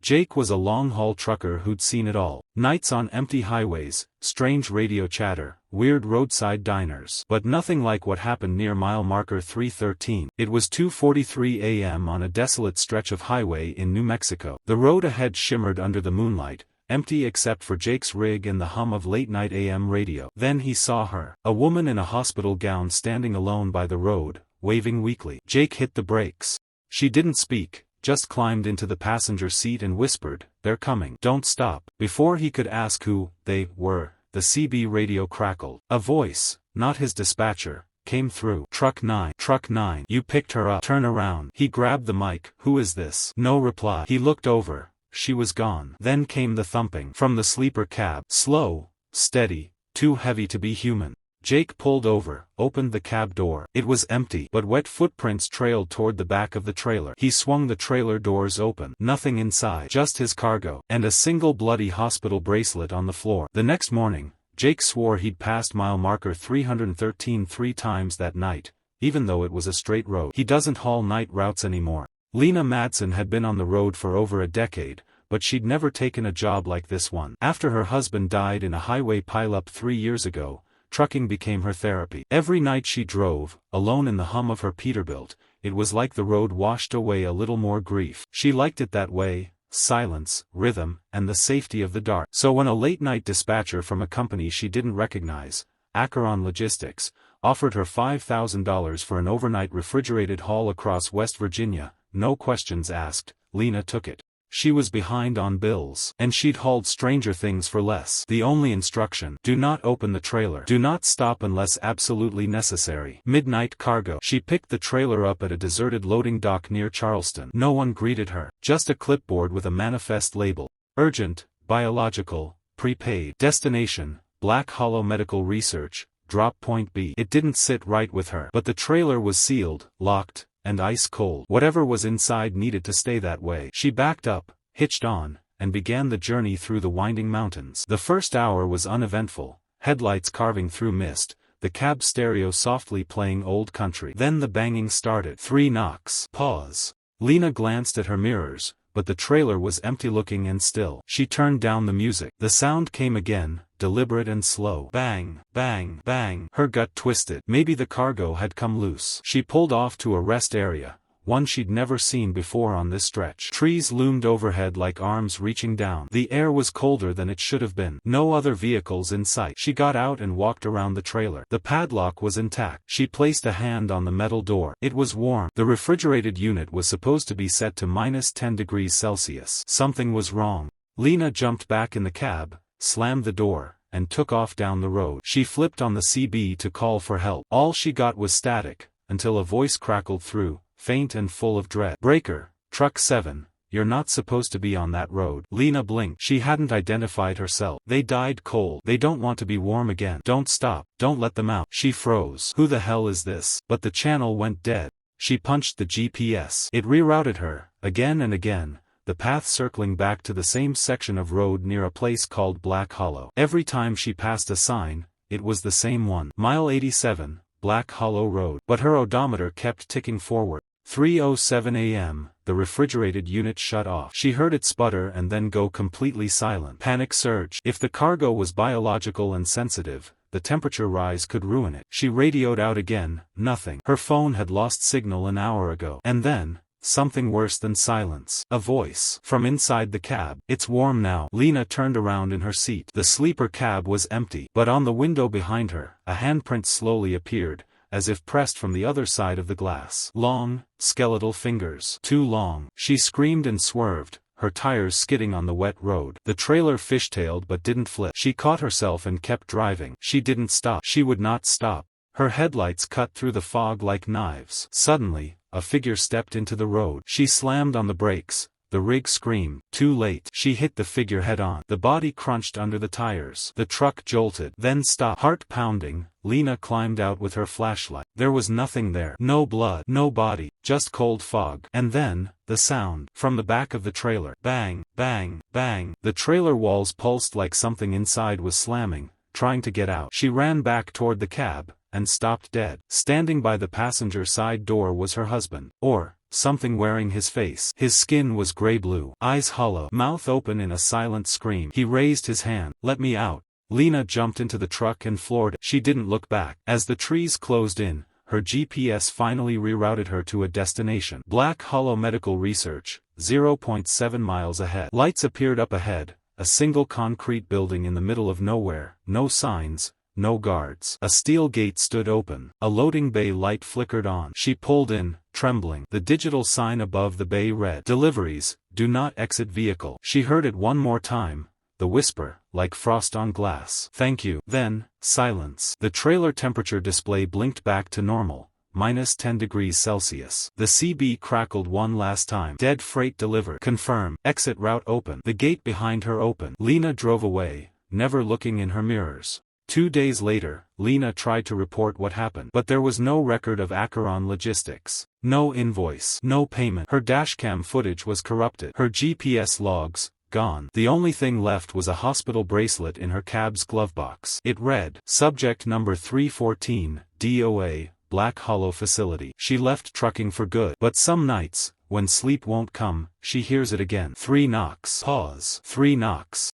Jake was a long-haul trucker who'd seen it all. Nights on empty highways, strange radio chatter, weird roadside diners. But nothing like what happened near mile marker 313. It was 2:43 a.m. on a desolate stretch of highway in New Mexico. The road ahead shimmered under the moonlight, empty except for Jake's rig and the hum of late-night AM radio. Then he saw her, a woman in a hospital gown standing alone by the road, waving weakly. Jake hit the brakes. She didn't speak, just climbed into the passenger seat and whispered, "They're coming. Don't stop." Before he could ask who they were, the CB radio crackled. A voice, not his dispatcher, came through. "Truck 9. Truck 9. You picked her up. Turn around." He grabbed the mic. "Who is this?" No reply. He looked over. She was gone. Then came the thumping. From the sleeper cab. Slow, steady, too heavy to be human. Jake pulled over, opened the cab door. It was empty, but wet footprints trailed toward the back of the trailer. He swung the trailer doors open. Nothing inside. Just his cargo. And a single bloody hospital bracelet on the floor. The next morning, Jake swore he'd passed mile marker 313 3 times that night, even though it was a straight road. He doesn't haul night routes anymore. Lena Madsen had been on the road for over a decade, but she'd never taken a job like this one. After her husband died in a highway pileup 3 years ago, trucking became her therapy. Every night she drove, alone in the hum of her Peterbilt, it was like the road washed away a little more grief. She liked it that way, silence, rhythm, and the safety of the dark. So when a late-night dispatcher from a company she didn't recognize, Acheron Logistics, offered her $5,000 for an overnight refrigerated haul across West Virginia, no questions asked, Lena took it. She was behind on bills, and she'd hauled stranger things for less. The only instruction: do not open the trailer. Do not stop unless absolutely necessary. Midnight cargo. She picked the trailer up at a deserted loading dock near Charleston. No one greeted her. Just a clipboard with a manifest label. Urgent, biological, prepaid. Destination, Black Hollow Medical Research, Drop Point B. It didn't sit right with her. But the trailer was sealed, locked, and ice cold. Whatever was inside needed to stay that way. She backed up, hitched on, and began the journey through the winding mountains. The first hour was uneventful, headlights carving through mist, the cab stereo softly playing old country. Then the banging started. 3 knocks. Pause. Lena glanced at her mirrors, but the trailer was empty-looking and still. She turned down the music. The sound came again, deliberate and slow. Bang, bang, bang. Her gut twisted. Maybe the cargo had come loose. She pulled off to a rest area, one she'd never seen before on this stretch. Trees loomed overhead like arms reaching down. The air was colder than it should have been. No other vehicles in sight. She got out and walked around the trailer. The padlock was intact. She placed a hand on the metal door. It was warm. The refrigerated unit was supposed to be set to -10 degrees Celsius. Something was wrong. Lena jumped back in the cab, slammed the door, and took off down the road. She flipped on the CB to call for help. All she got was static, until a voice crackled through, faint and full of dread. "Breaker, Truck 7, you're not supposed to be on that road." Lena blinked. She hadn't identified herself. "They died cold. They don't want to be warm again. Don't stop. Don't let them out." She froze. Who the hell is this? But the channel went dead. She punched the GPS. It rerouted her, again and again, the path circling back to the same section of road near a place called Black Hollow. Every time she passed a sign, it was the same one. Mile 87, Black Hollow Road. But her odometer kept ticking forward. 3:07 a.m., the refrigerated unit shut off. She heard it sputter and then go completely silent. Panic surged. If the cargo was biological and sensitive, the temperature rise could ruin it. She radioed out again, nothing. Her phone had lost signal an hour ago. And then, something worse than silence. A voice. From inside the cab. "It's warm now." Lena turned around in her seat. The sleeper cab was empty. But on the window behind her, a handprint slowly appeared, as if pressed from the other side of the glass. Long, skeletal fingers. Too long. She screamed and swerved, her tires skidding on the wet road. The trailer fishtailed but didn't flip. She caught herself and kept driving. She didn't stop. She would not stop. Her headlights cut through the fog like knives. Suddenly, a figure stepped into the road. She slammed on the brakes. The rig screamed. Too late. She hit the figure head-on. The body crunched under the tires. The truck jolted. Then stopped. Heart pounding, Lena climbed out with her flashlight. There was nothing there. No blood. No body. Just cold fog. And then, the sound. From the back of the trailer. Bang, bang, bang. The trailer walls pulsed like something inside was slamming, trying to get out. She ran back toward the cab, and stopped dead. Standing by the passenger side door was her husband. Or, something wearing his face. His skin was gray-blue, eyes hollow, mouth open in a silent scream. He raised his hand. "Let me out." Lena jumped into the truck and floored it. She didn't look back. As the trees closed in, her GPS finally rerouted her to a destination. Black Hollow Medical Research, 0.7 miles ahead. Lights appeared up ahead, a single concrete building in the middle of nowhere, no signs, no guards. A steel gate stood open. A loading bay light flickered on. She pulled in, trembling. The digital sign above the bay read, "Deliveries, do not exit vehicle." She heard it one more time, the whisper, like frost on glass. "Thank you." Then, silence. The trailer temperature display blinked back to normal, -10 degrees Celsius. The CB crackled one last time. "Dead freight delivered. Confirm. Exit route open." The gate behind her opened. Lena drove away, never looking in her mirrors. 2 days later, Lena tried to report what happened. But there was no record of Acheron Logistics. No invoice. No payment. Her dashcam footage was corrupted. Her GPS logs, gone. The only thing left was a hospital bracelet in her cab's glove box. It read, "Subject number 314, DOA, Black Hollow Facility." She left trucking for good. But some nights, when sleep won't come, she hears it again. 3 knocks. Pause. 3 knocks.